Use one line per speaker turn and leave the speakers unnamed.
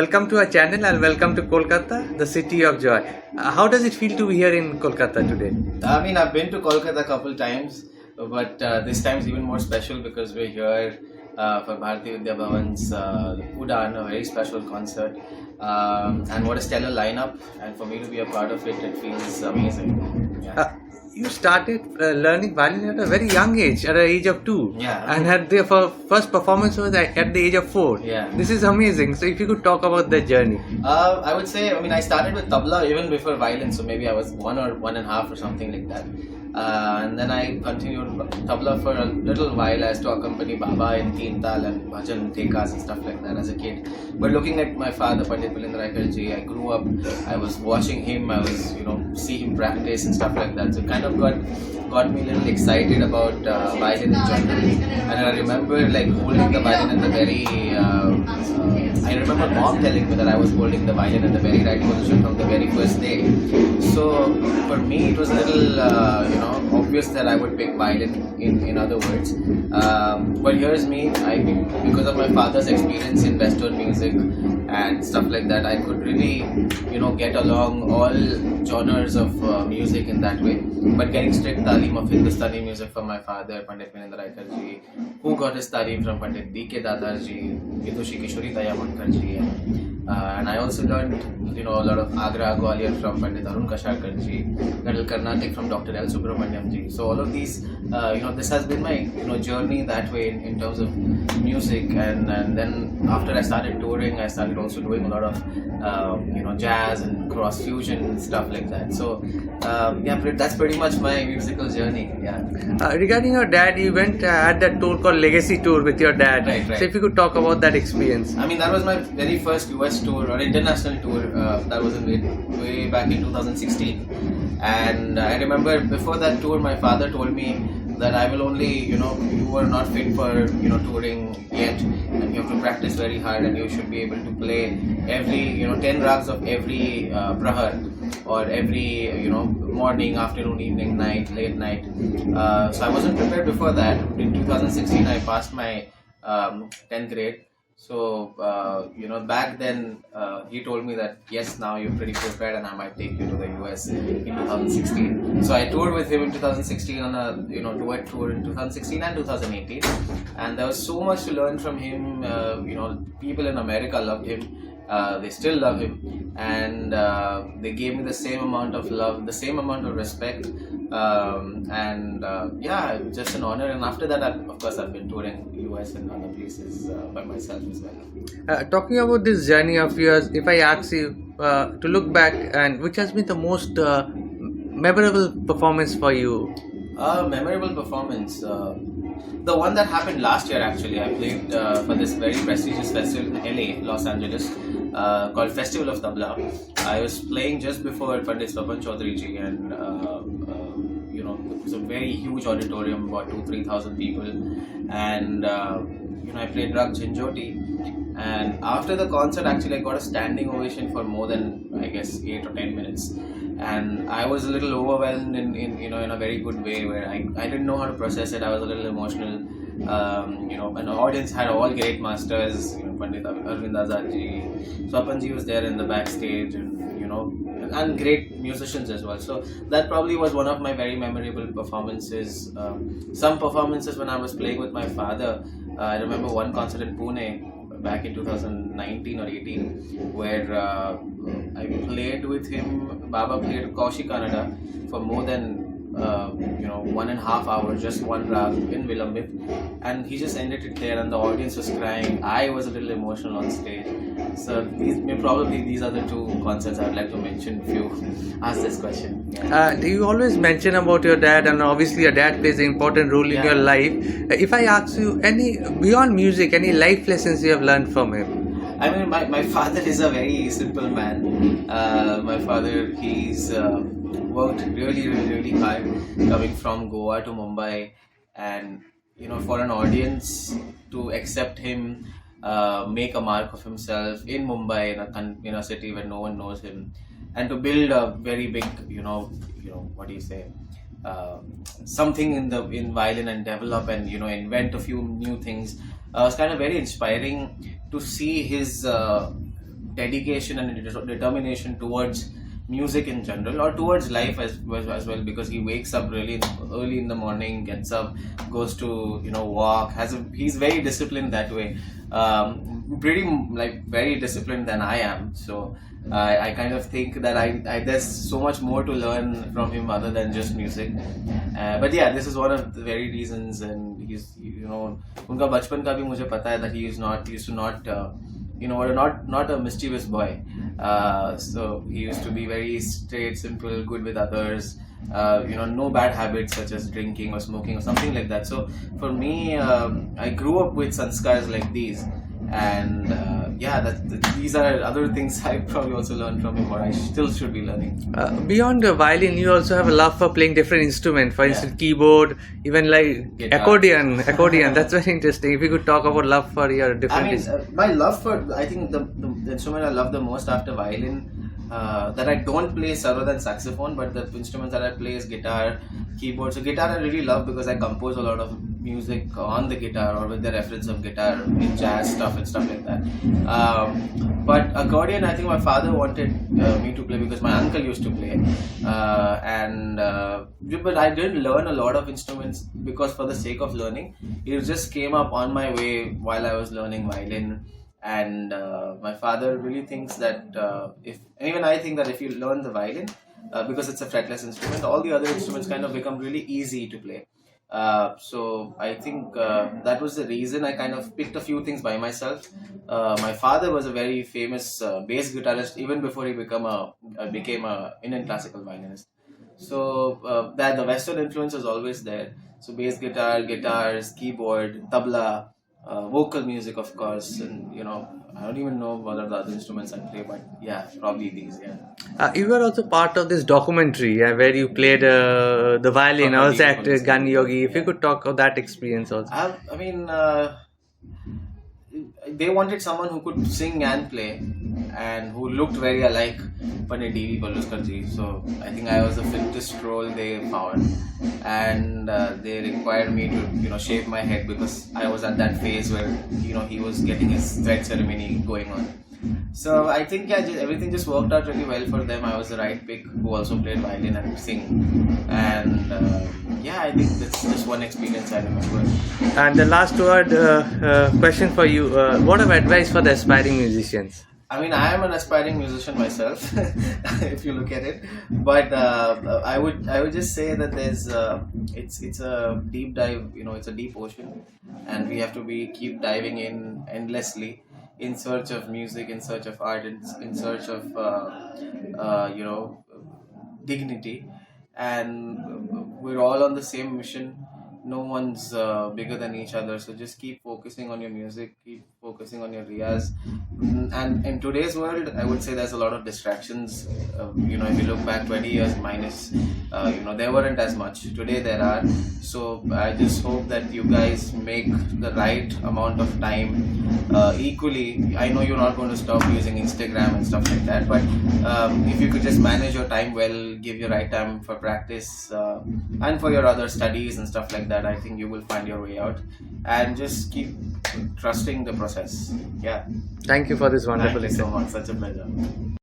welcome to our channel and welcome to Kolkata, the city of joy. How does it feel to be here in Kolkata today?
I mean, I've been to Kolkata a couple times, but this time is even more special because we're here for Bharati Vidya Bhavan's Udan, a very special concert. And what a stellar lineup, and for me to be a part of it, it feels amazing. Yeah.
You started learning violin at a very young age, at the age of 2.
Yeah.
And had the first performance was at the age of 4.
Yeah.
This is amazing. So if you could talk about that journey.
I would say, I started with tabla even before violin, so maybe I was 1 or 1.5 or something like that. And then I continued tabla for a little while as to accompany Baba in Teen Tal and Bhajan, Thekas and stuff like that as a kid. But looking at my father, Pandit Milind Raikar ji, I grew up, I was watching him, I was, see him practice and stuff like that. So it kind of got me a little excited about violin in general. And I remember holding the violin in the very, I remember mom telling me that I was holding the violin in the very right position from the very first day. So for me it was a little, obvious that I would pick violin in other words. But here's me, because of my father's experience in Western music and stuff like that, I could really, get along all genres of music in that way. But getting strict talim of Hindustani music from my father, Pandit Milind Raikar ji, who got his talim from Pandit D.K. Dadar ji, Kishori Amonkar ji, and I also learned, a lot of Agra, Gwalior from Pandit Arun Kashalkar ji, little Carnatic from Dr. Subramaniam ji. So all of these, this has been my, journey that way in terms of music. And then after I started touring, I started also doing a lot of, jazz and cross fusion and stuff like that. So that's pretty much my musical journey. Yeah.
Regarding your dad, you went had that tour called Legacy Tour with your dad.
Right.
So if you could talk about that experience.
That was my very first US tour or international tour. That was way back in 2016. And I remember before that tour, my father told me that I will only, you are not fit for, touring yet, and you have to practice very hard, and you should be able to play every, 10 rags of every prahar, or every, morning, afternoon, evening, night, late night. So I wasn't prepared before that. In 2016, I passed my 10th grade. So, back then, he told me that, yes, now you're pretty prepared and I might take you to the US in 2016. So I toured with him in 2016 on a, duet tour in 2016 and 2018. And there was so much to learn from him. People in America loved him. They still love him. And they gave me the same amount of love, the same amount of respect. Just an honor. And after that, of course, I've been touring US and other places by myself as well.
Talking about this journey of yours, if I ask you to look back, and which has been the most memorable performance for you?
Memorable performance. The one that happened last year, actually. I played for this very prestigious festival in LA, Los Angeles, called Festival of Tabla. I was playing just before Pandit Swapan Chaudhary ji, and it was a very huge auditorium, about 2,000-3,000 people, and I played Rag Jhinjhoti, and after the concert, actually, I got a standing ovation for more than, I guess, 8 or 10 minutes. And I was a little overwhelmed in a very good way, where I didn't know how to process it. I was a little emotional. And the audience had all great masters, Pandit Arvind ji, Swapan ji was there in the backstage, and great musicians as well. So that probably was one of my very memorable performances. Some performances when I was playing with my father, I remember one concert in Pune back in 2019 or 18, where I played with him. Baba played Kaushik Kannada for more than 1.5 hours, just one rag in Vilambit, and he just ended it there, and the audience was crying. I was a little emotional on stage. So these are the two concerts I would like to mention if you ask this question.
Do you always mention about your dad, and obviously your dad plays an important role in your life. If I ask you, any beyond music, any life lessons you have learned from him?
My father is a very simple man. My father, he's worked really, really, really hard coming from Goa to Mumbai, and for an audience to accept him, make a mark of himself in Mumbai, in a city where no one knows him, and to build a very big, something in violin and develop and invent a few new things. It's kind of very inspiring to see his dedication and determination towards music in general, or towards life as well, because he wakes up really early in the morning, gets up, goes to walk, he's very disciplined that way, pretty like very disciplined than I am. So I kind of think that I there's so much more to learn from him other than just music. But yeah, this is one of the very reasons. And he's उनका बचपन का भी मुझे पता है that he used to not a mischievous boy. So he used to be very straight, simple, good with others. No bad habits such as drinking or smoking or something like that. So for me, I grew up with sanskars like these. And these are other things I probably also learned from him, or I still should be learning.
Beyond the violin, you also have a love for playing different instruments. For instance, keyboard, even like
Guitar.
accordion. That's very interesting. If you could talk about love for your different.
My love for, I think the instrument I love the most after violin, that I don't play is other than saxophone, but the instruments that I play is guitar, keyboard. So guitar I really love because I compose a lot of music on the guitar or with the reference of guitar in jazz stuff and stuff like that. But accordion, I think my father wanted me to play because my uncle used to play, but I didn't learn a lot of instruments because for the sake of learning. It just came up on my way while I was learning violin. And my father really thinks that I think that if you learn the violin, because it's a fretless instrument, all the other instruments kind of become really easy to play. So I think that was the reason I kind of picked a few things by myself. My father was a very famous bass guitarist even before he became a Indian classical violinist. So that the Western influence was always there. So bass guitar, guitars, keyboard, tabla, vocal music, of course, and I don't even know what are the other instruments I play, but yeah, probably these. Yeah.
You were also part of this documentary where you played the violin. I was at Gana Yogi. If you could talk of that experience also.
They wanted someone who could sing and play and who looked very alike Pandit D.V. Paluskar ji. So I think I was the fittest role they found, and they required me to shave my head because I was at that phase where he was getting his thread ceremony going on. So I think everything just worked out really well for them. I was the right pick who also played violin and sing, and I think that's just one experience I remember.
And the last question for you: what of advice for the aspiring musicians?
I mean, I am an aspiring musician myself, if you look at it. But I would just say that there's it's a deep dive. It's a deep ocean, and we have to keep diving in endlessly in search of music, in search of art, in search of dignity, and we're all on the same mission. No one's bigger than each other, so just keep focusing on your music, keep focusing on your riyaz. And in today's world, I would say there's a lot of distractions. If you look back 20 years minus, there weren't as much. Today there are. So I just hope that you guys make the right amount of time equally. I know you're not going to stop using Instagram and stuff like that, but if you could just manage your time well, give your right time for practice and for your other studies and stuff like that, I think you will find your way out, and just keep trusting the process. Yeah.
Thank you for this wonderful
Thank you so
interview.
much. Such a pleasure.